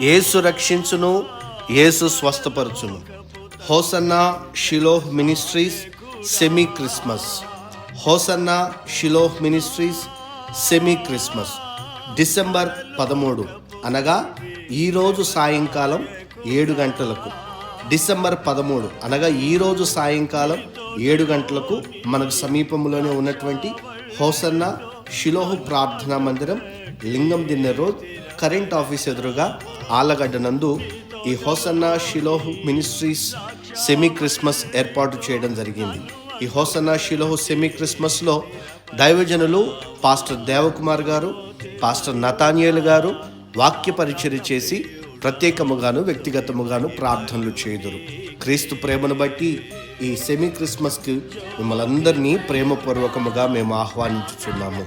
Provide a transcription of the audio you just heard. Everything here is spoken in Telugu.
యేసు రక్షించును, యేసు స్వస్థపరచును. Hosanna Shiloh ministries semi Christmas. Hosanna Shiloh ministries semi Christmas December 13 అనగా ఈరోజు సాయంకాలం 7 గంటలకు. డిసెంబర్ 13 అనగా ఈరోజు సాయంకాలం 7 గంటలకు మనకు సమీపంలోనే ఉన్నటువంటి హోసన్నా షిలోహ్ ప్రార్థనా మందిరం, లింగం దిన్నె రోడ్, కరెంట్ ఆఫీస్ ఎదురుగా ఆలగడ్డ నందు ఈ hosanna Shiloh ministries semi Christmas ఏర్పాటు చేయడం జరిగింది. ఈ హోసన్నా షిలోహ్ సెమీ క్రిస్మస్లో దైవజనులు పాస్టర్ దేవకుమార్ గారు, పాస్టర్ నతానియేల్ గారు వాక్య పరిచర్య చేసి ప్రత్యేకముగాను వ్యక్తిగతముగాను ప్రార్థనలు చేయుదురు. క్రీస్తు ప్రేమను బట్టి ఈ సెమీ క్రిస్మస్కి మిమ్మల్ని అందరినీ ప్రేమపూర్వకముగా మేము ఆహ్వానించుచున్నాము.